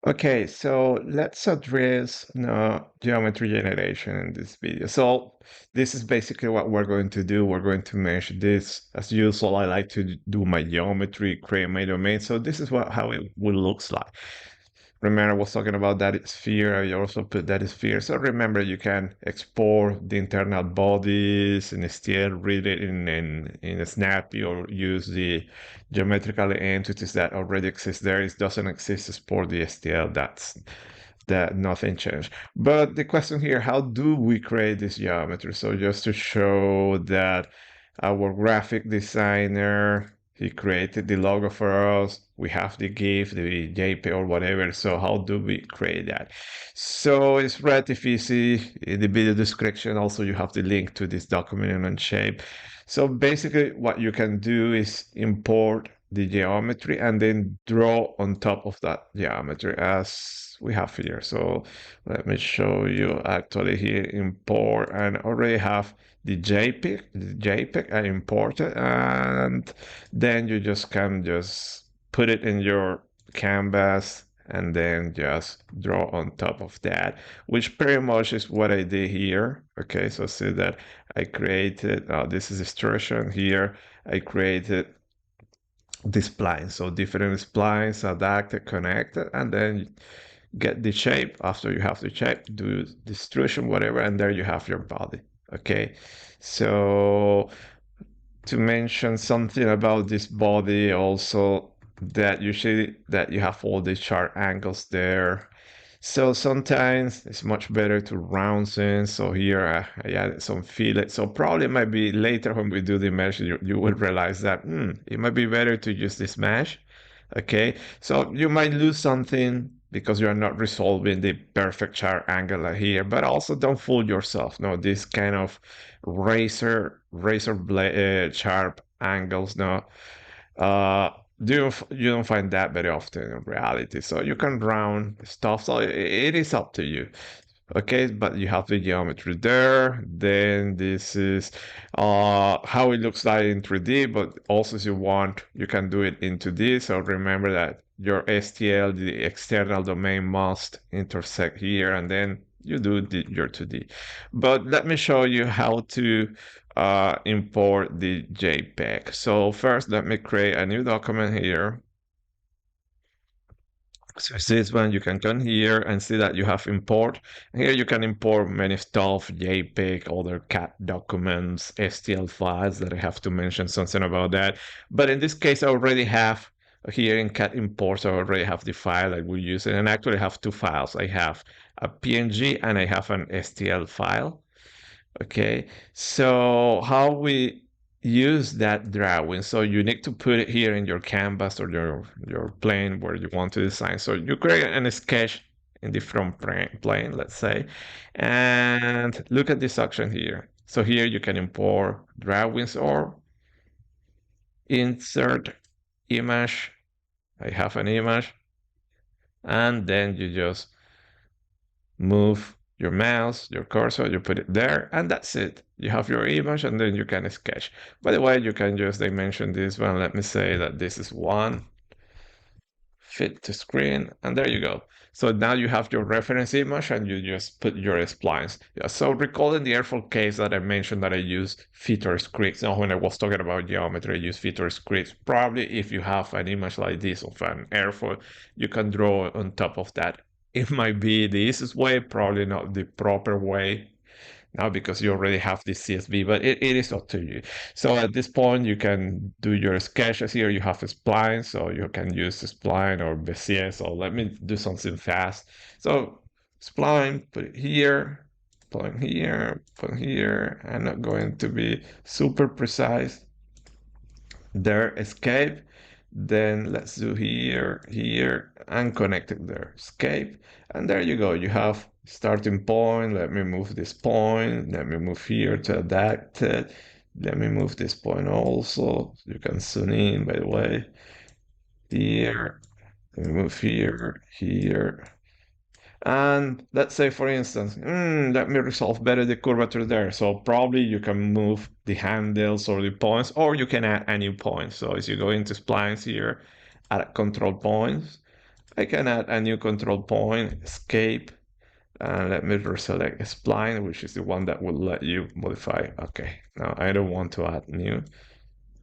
Okay, so let's address geometry generation in this video. So this is basically what we're going to do. We're going to mesh this. As usual, I like to do my geometry, create my domain. So this is how it will looks like. Remember, I was talking about that sphere. I also put that sphere. So remember, you can export the internal bodies and still read it in a snappy or use the geometrical entities that already exist there. It doesn't exist export the STL. That nothing changed. But the question here, how do we create this geometry? So just to show that our graphic designer, he created the logo for us. We have the GIF, the JPEG or whatever. So how do we create that? So it's relatively easy. In the video description, also you have the link to this document in onshape. So basically what you can do is import the geometry and then draw on top of that geometry as we have here. So let me show you actually here import and already have the JPEG I imported, and then you just can just put it in your canvas and then just draw on top of that, which pretty much is what I did here. Okay, so see that I created, this is extrusion here. I created the splines, so different splines adapted, connected, and then get the shape. After you have the shape, do the extrusion, whatever, and there you have your body. Okay, so to mention something about this body also, that usually that you have all these sharp angles there. So sometimes it's much better to round things. So here I added some fillet. So probably it might be later when we do the mesh, you will realize that it might be better to use this mesh. Okay, so you might lose something because you are not resolving the perfect sharp angle here, but also don't fool yourself. No, this kind of razor blade sharp angles. No, uh, you don't find that very often in reality. So you can round stuff. So it is up to you. Okay, but you have the geometry there. Then this is how it looks like in 3D, but also if you want, you can do it in 2D. So remember that your STL, the external domain, must intersect here, and then you do your 2D. But let me show you how to import the JPEG. So first, let me create a new document here. So this one, you can come here and see that you have import. Here you can import many stuff, JPEG, other CAT documents, STL files that I have to mention something about that. But in this case, I already have here in CAT imports, I already have the file I will use it. And I actually have two files. I have a PNG and I have an STL file. Okay, so how we use that drawing? So you need to put it here in your canvas or your plane where you want to design. So you create a sketch in the front plane, let's say, and look at this option here. So here you can import drawings or insert image. I have an image, and then you just move your mouse, your cursor, you put it there, and that's it. You have your image, and then you can sketch. By the way, you can just dimension this one. Let me say that this is 1, fit to screen, and there you go. So now you have your reference image, and you just put your splines. Yeah, so recall in the airfoil case that I mentioned that I use feature scripts. Now, when I was talking about geometry, I use feature scripts. Probably if you have an image like this of an airfoil, you can draw on top of that. It might be the easiest way, probably not the proper way now because you already have this CSV, but it is up to you. So at this point, you can do your sketches here. You have a spline, so you can use the spline or Bezier. So let me do something fast. So spline, put it here, put here. I'm not going to be super precise. There, escape. Then let's do here, and connect it there. Escape. And there you go. You have starting point. Let me move this point. Let me move here to adapt it. Let me move this point also. You can zoom in, by the way. Here. Let me move here. And let's say, for instance, let me resolve better the curvature there. So probably you can move the handles or the points, or you can add a new point. So as you go into splines here, add control points, I can add a new control point, escape, and let me reselect spline, which is the one that will let you modify. Okay, now I don't want to add new.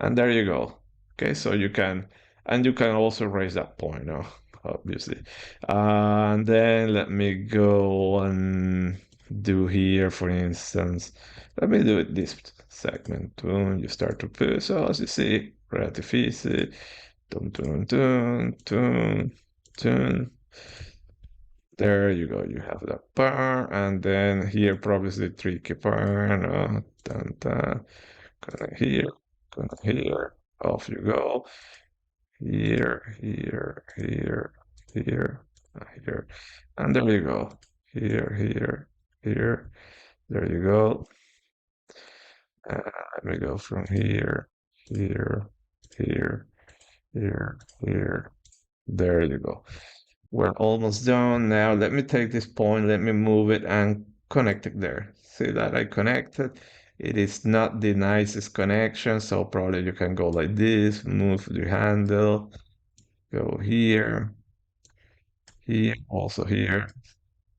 And there you go. Okay, so you can, and you can also raise that point now, obviously. And then let me go and do here, for instance, let me do it this segment. Boom, you start to put, so as you see, relative easy. Dun, dun, dun, dun, dun. There you go, you have that bar, and then here probably is the tricky part. No? Dun, dun. Connect here, connect here, off you go. Here, here, here, here, here, and there you go. Here, here, here, there you go. Let me go from here, here, here, here, here. There you go. We're almost done. Now let me take this point, let me move it and connect it there. See that I connected? It is not the nicest connection, so probably you can go like this, move the handle, go here, here, also here.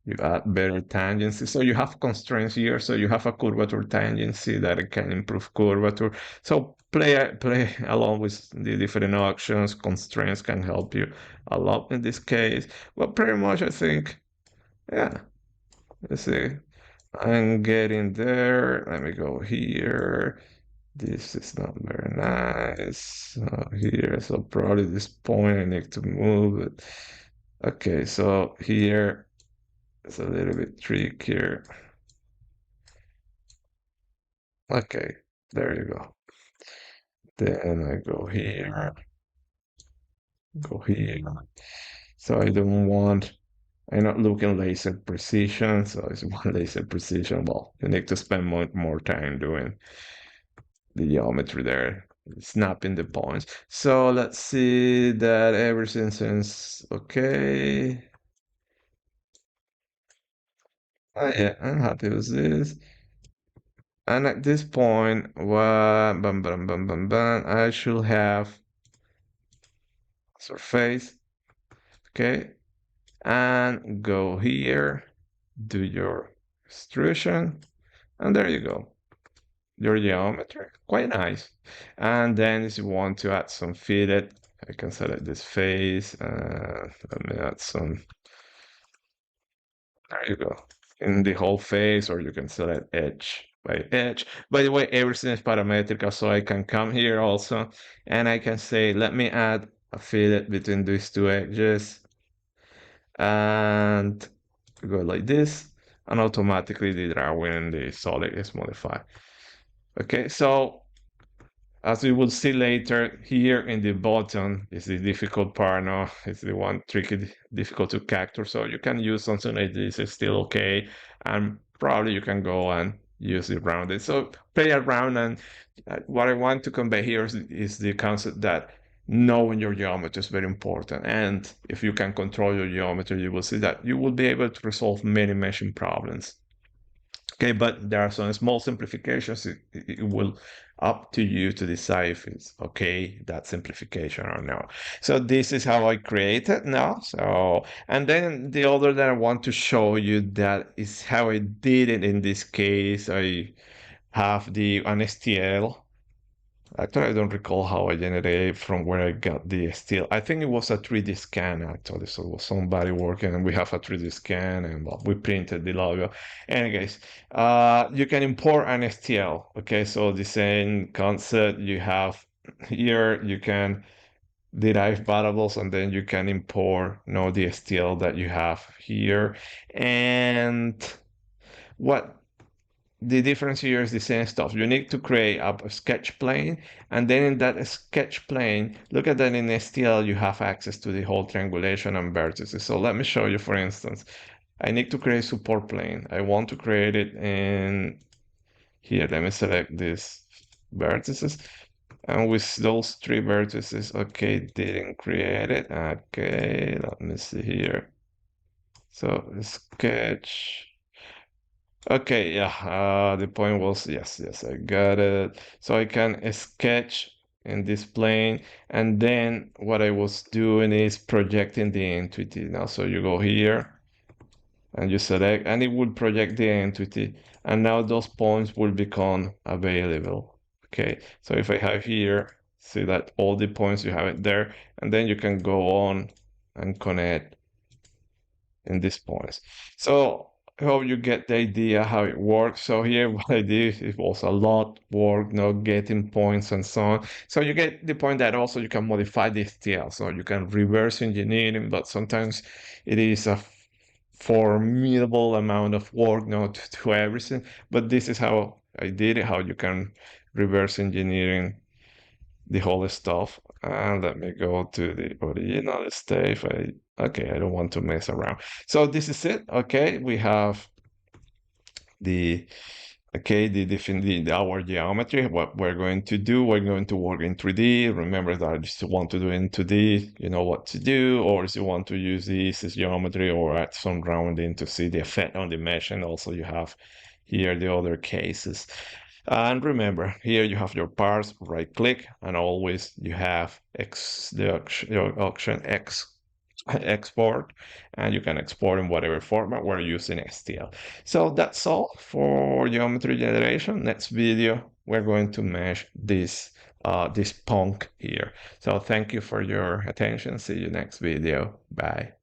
You add better tangency. So you have constraints here. So you have a curvature tangency that it can improve curvature. So play along with the different options. Constraints can help you a lot in this case. But pretty much, I think, yeah. Let's see. I'm getting there. Let me go here. This is not very nice. Here, so probably this point I need to move it. Okay, so here it's a little bit trickier. Okay, there you go. Then I go here, go here. So I don't want, I'm not looking laser precision, so it's one laser precision. Well, you need to spend more time doing the geometry there, snapping the points. So let's see that everything seems okay. Oh, yeah, I'm happy with this. And at this point, what, bum, bum, bum, bum, bum, I should have surface, okay? And go here, do your extrusion, and there you go. Your geometry, quite nice. And then if you want to add some fitted, I can select this face, let me add some, there you go, in the whole face, or you can select edge by edge. By the way, everything is parametric, so I can come here also, and I can say, let me add a fitted between these two edges, and go like this, and automatically the drawing in the solid is modified. Okay, so as we will see later, here in the bottom is the difficult part. No, it's the one tricky, difficult to capture. So you can use something like this, it's still okay, and probably you can go and use it rounded. So play around, and what I want to convey here is the concept that knowing your geometry is very important. And if you can control your geometry, you will see that you will be able to resolve many meshing problems. Okay, but there are some small simplifications. It will up to you to decide if it's okay, that simplification or no. So this is how I create it now. So, and then the other that I want to show you that is how I did it in this case. I have the an STL. Actually, I don't recall how I generated from where I got the steel. I think it was a 3D scan actually. So it was somebody working and we have a 3D scan and well, we printed the logo. Anyways, you can import an STL. Okay, so the same concept you have here, you can derive variables and then you can import the STL that you have here. And what the difference here is the same stuff. You need to create a sketch plane, and then in that sketch plane, look at that in STL, you have access to the whole triangulation and vertices. So let me show you, for instance, I need to create support plane. I want to create it in here. Let me select these vertices. And with those three vertices, okay, didn't create it. Okay, let me see here. So sketch. Okay, yeah, the point was, yes, I got it. So I can sketch in this plane. And then what I was doing is projecting the entity. Now, so you go here and you select, and it will project the entity. And now those points will become available. Okay, so if I have here, see that all the points you have it there, and then you can go on and connect in these points. So I hope you get the idea how it works. So here what I did, it was a lot work, getting points and so on. So you get the point that also you can modify the STL. So you can reverse engineering, but sometimes it is a formidable amount of work not to do everything. But this is how I did it, how you can reverse engineering the whole stuff. And let me go to the original state. Okay, I don't want to mess around. So this is it. Okay, we have the our geometry. What we're going to do, we're going to work in 3D. Remember that if you want to do it in 2D, you know what to do, or if you want to use this as geometry or add some rounding to see the effect on the mesh. And also you have here the other cases. And remember, here you have your parts, right click, and always you have the option export, and you can export in whatever format. We're using STL. So that's all for geometry generation. Next video, we're going to mesh this punk here. So thank you for your attention. See you next video. Bye.